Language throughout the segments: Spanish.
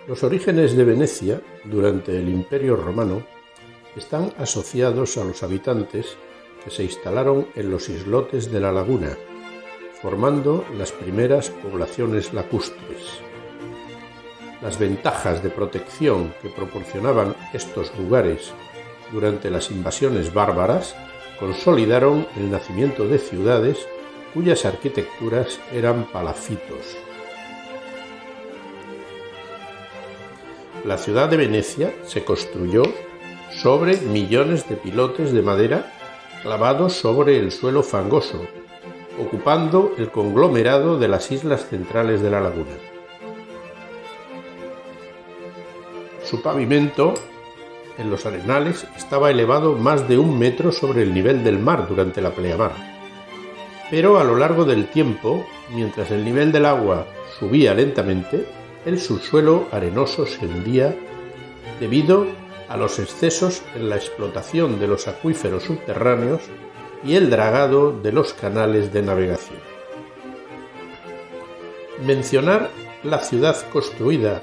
Los orígenes de Venecia durante el Imperio Romano están asociados a los habitantes que se instalaron en los islotes de la laguna, formando las primeras poblaciones lacustres. Las ventajas de protección que proporcionaban estos lugares durante las invasiones bárbaras consolidaron el nacimiento de ciudades cuyas arquitecturas eran palafitos. La ciudad de Venecia se construyó sobre millones de pilotes de madera clavados sobre el suelo fangoso, ocupando el conglomerado de las islas centrales de la laguna. Su pavimento en los arenales estaba elevado más de 1 metro sobre el nivel del mar durante la pleamar, pero a lo largo del tiempo, mientras el nivel del agua subía lentamente, el subsuelo arenoso se hundía debido a los excesos en la explotación de los acuíferos subterráneos y el dragado de los canales de navegación. Mencionar la ciudad construida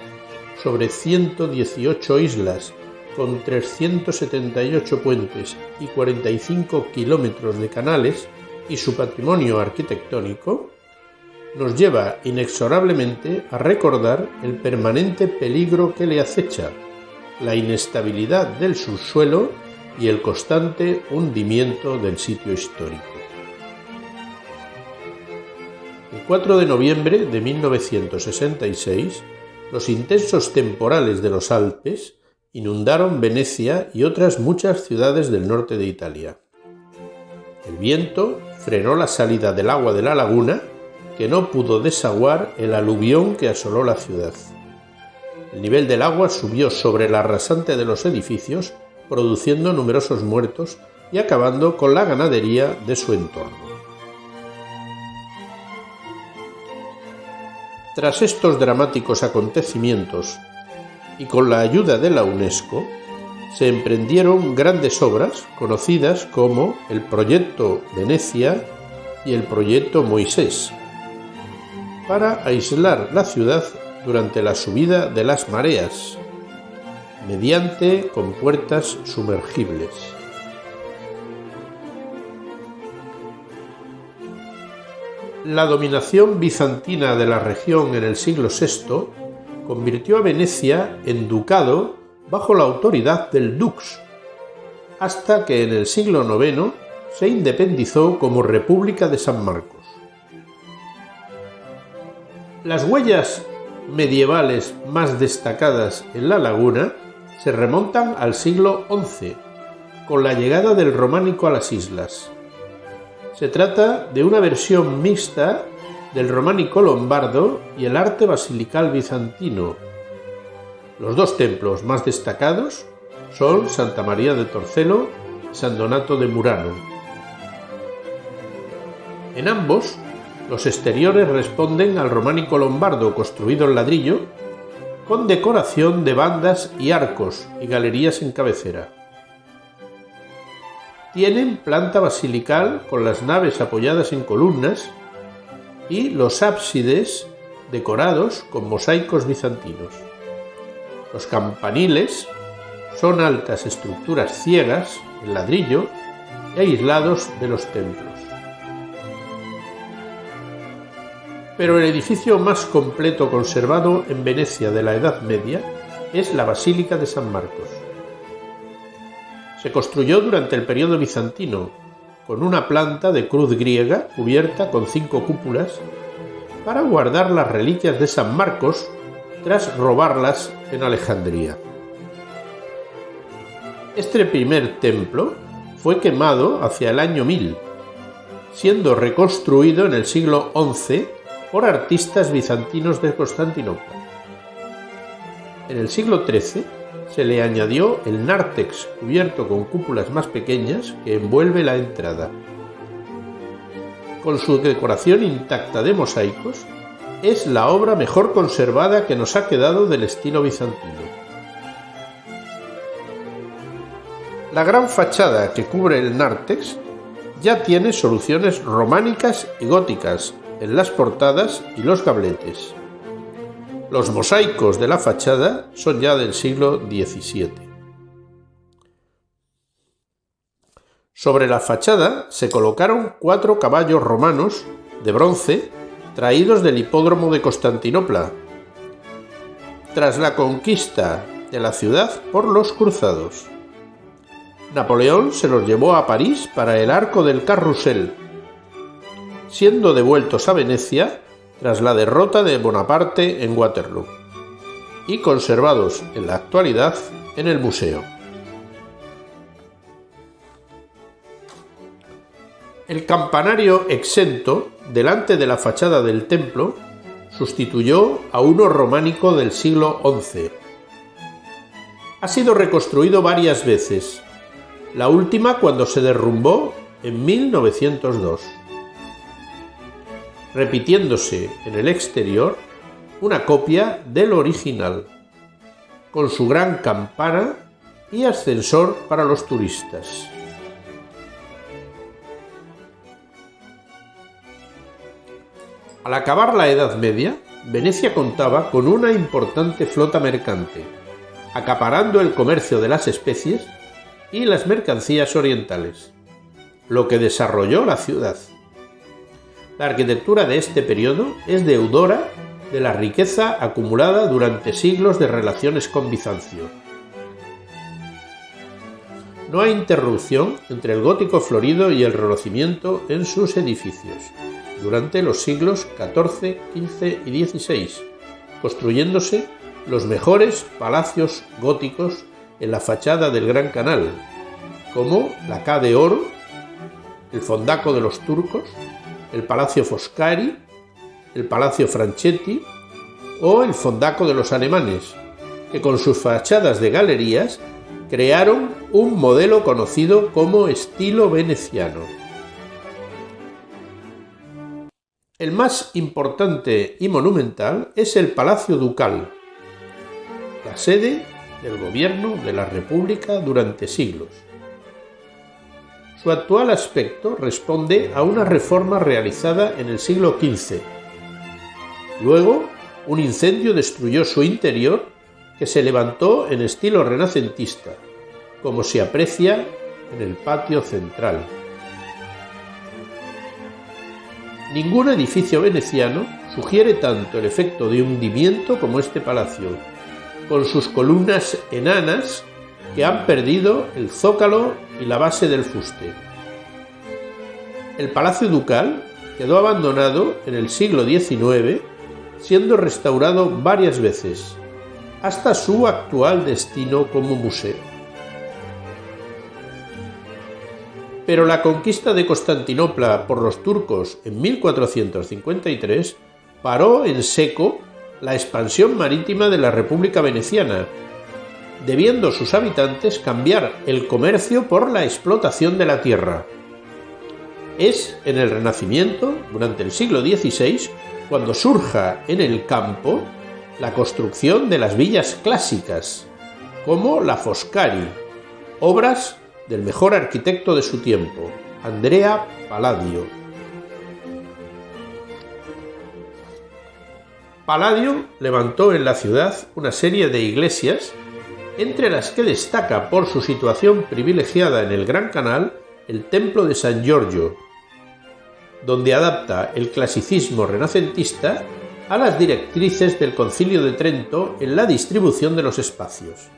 sobre 118 islas con 378 puentes y 45 kilómetros de canales y su patrimonio arquitectónico nos lleva inexorablemente a recordar el permanente peligro que le acecha, la inestabilidad del subsuelo y el constante hundimiento del sitio histórico. El 4 de noviembre de 1966, los intensos temporales de los Alpes inundaron Venecia y otras muchas ciudades del norte de Italia. El viento frenó la salida del agua de la laguna, que no pudo desaguar el aluvión que asoló la ciudad. El nivel del agua subió sobre la rasante de los edificios, produciendo numerosos muertos y acabando con la ganadería de su entorno. Tras estos dramáticos acontecimientos y con la ayuda de la UNESCO, se emprendieron grandes obras conocidas como el Proyecto Venecia y el Proyecto Moisés, para aislar la ciudad durante la subida de las mareas, mediante compuertas sumergibles. La dominación bizantina de la región en el siglo VI convirtió a Venecia en ducado bajo la autoridad del dux, hasta que en el siglo IX se independizó como República de San Marcos. Las huellas medievales más destacadas en la laguna se remontan al siglo XI, con la llegada del románico a las islas. Se trata de una versión mixta del románico lombardo y el arte basilical bizantino. Los dos templos más destacados son Santa María de Torcello y San Donato de Murano. En ambos, los exteriores responden al románico lombardo construido en ladrillo, con decoración de bandas y arcos y galerías en cabecera. Tienen planta basilical con las naves apoyadas en columnas y los ábsides decorados con mosaicos bizantinos. Los campaniles son altas estructuras ciegas en ladrillo y aislados de los templos. Pero el edificio más completo conservado en Venecia de la Edad Media es la Basílica de San Marcos. Se construyó durante el periodo bizantino, con una planta de cruz griega cubierta con 5 cúpulas, para guardar las reliquias de San Marcos tras robarlas en Alejandría. Este primer templo fue quemado hacia el año 1000, siendo reconstruido en el siglo XI por artistas bizantinos de Constantinopla. En el siglo XIII se le añadió el nártex cubierto con cúpulas más pequeñas que envuelve la entrada. Con su decoración intacta de mosaicos, es la obra mejor conservada que nos ha quedado del estilo bizantino. La gran fachada que cubre el nártex ya tiene soluciones románicas y góticas en las portadas y los gabletes. Los mosaicos de la fachada son ya del siglo XVII. Sobre la fachada se colocaron 4 caballos romanos de bronce traídos del hipódromo de Constantinopla, tras la conquista de la ciudad por los cruzados. Napoleón se los llevó a París para el Arco del Carrousel, siendo devueltos a Venecia tras la derrota de Bonaparte en Waterloo, y conservados en la actualidad en el museo. El campanario exento delante de la fachada del templo sustituyó a uno románico del siglo XI. Ha sido reconstruido varias veces, la última cuando se derrumbó en 1902, repitiéndose en el exterior una copia del original, con su gran campana y ascensor para los turistas. Al acabar la Edad Media, Venecia contaba con una importante flota mercante, acaparando el comercio de las especies y las mercancías orientales, lo que desarrolló la ciudad. La arquitectura de este periodo es deudora de la riqueza acumulada durante siglos de relaciones con Bizancio. No hay interrupción entre el gótico florido y el Renacimiento en sus edificios, durante los siglos XIV, XV y XVI, construyéndose los mejores palacios góticos en la fachada del Gran Canal, como la Ca' d'Oro, el Fondaco de los turcos, el Palacio Foscari, el Palacio Franchetti o el Fondaco de los alemanes, que con sus fachadas de galerías crearon un modelo conocido como estilo veneciano. El más importante y monumental es el Palacio Ducal, la sede del gobierno de la República durante siglos. Su actual aspecto responde a una reforma realizada en el siglo XV. Luego, un incendio destruyó su interior, que se levantó en estilo renacentista, como se aprecia en el patio central. Ningún edificio veneciano sugiere tanto el efecto de hundimiento como este palacio, con sus columnas enanas que han perdido el zócalo y la base del fuste. El Palacio Ducal quedó abandonado en el siglo XIX, siendo restaurado varias veces, hasta su actual destino como museo. Pero la conquista de Constantinopla por los turcos en 1453 paró en seco la expansión marítima de la República Veneciana, debiendo sus habitantes cambiar el comercio por la explotación de la tierra. Es en el Renacimiento, durante el siglo XVI, cuando surja en el campo la construcción de las villas clásicas, como la Foscari, obras del mejor arquitecto de su tiempo, Andrea Palladio. Palladio levantó en la ciudad una serie de iglesias, entre las que destaca por su situación privilegiada en el Gran Canal el Templo de San Giorgio, donde adapta el clasicismo renacentista a las directrices del Concilio de Trento en la distribución de los espacios.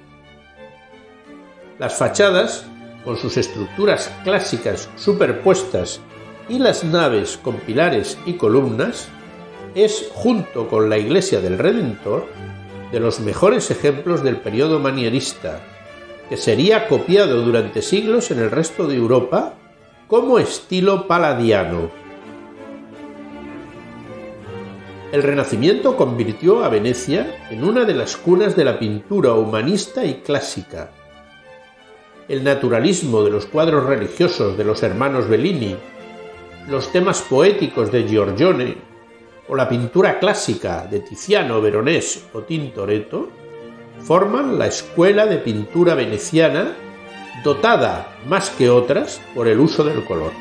Las fachadas, con sus estructuras clásicas superpuestas y las naves con pilares y columnas, es, junto con la iglesia del Redentor, de los mejores ejemplos del periodo manierista, que sería copiado durante siglos en el resto de Europa como estilo palladiano. El Renacimiento convirtió a Venecia en una de las cunas de la pintura humanista y clásica. El naturalismo de los cuadros religiosos de los hermanos Bellini, los temas poéticos de Giorgione o la pintura clásica de Tiziano, Veronés o Tintoretto forman la escuela de pintura veneciana, dotada más que otras por el uso del color.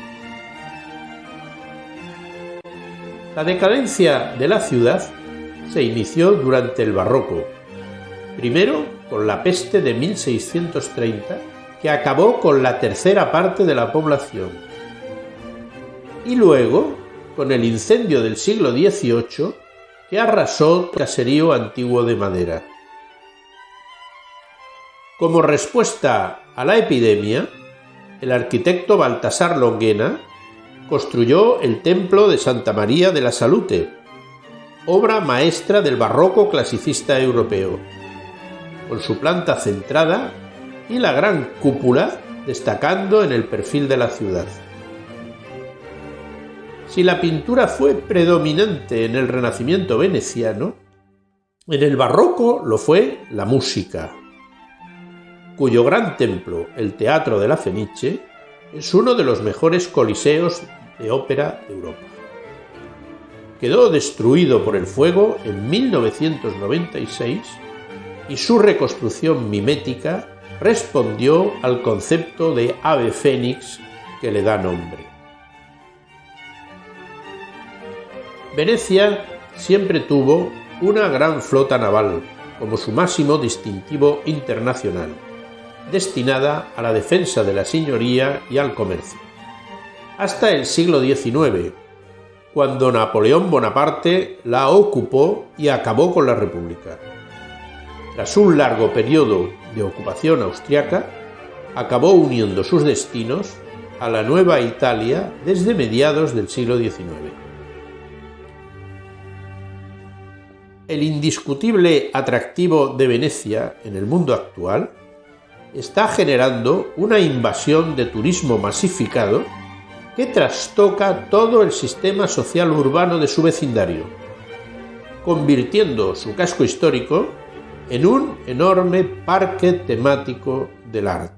La decadencia de la ciudad se inició durante el Barroco, primero con la peste de 1630, que acabó con la tercera parte de la población, y luego con el incendio del siglo XVIII, que arrasó el caserío antiguo de madera. Como respuesta a la epidemia, el arquitecto Baltasar Longuena construyó el templo de Santa María de la Salute, obra maestra del barroco clasicista europeo, con su planta centrada y la gran cúpula destacando en el perfil de la ciudad. Si la pintura fue predominante en el Renacimiento veneciano, en el Barroco lo fue la música, cuyo gran templo, el Teatro de la Fenice, es uno de los mejores coliseos de ópera de Europa. Quedó destruido por el fuego en 1996 y su reconstrucción mimética respondió al concepto de ave fénix que le da nombre. Venecia siempre tuvo una gran flota naval como su máximo distintivo internacional, destinada a la defensa de la señoría y al comercio, hasta el siglo XIX, cuando Napoleón Bonaparte la ocupó y acabó con la República. Tras un largo periodo de ocupación austriaca, acabó uniendo sus destinos a la Nueva Italia desde mediados del siglo XIX. El indiscutible atractivo de Venecia en el mundo actual está generando una invasión de turismo masificado que trastoca todo el sistema social urbano de su vecindario, convirtiendo su casco histórico en un enorme parque temático del arte.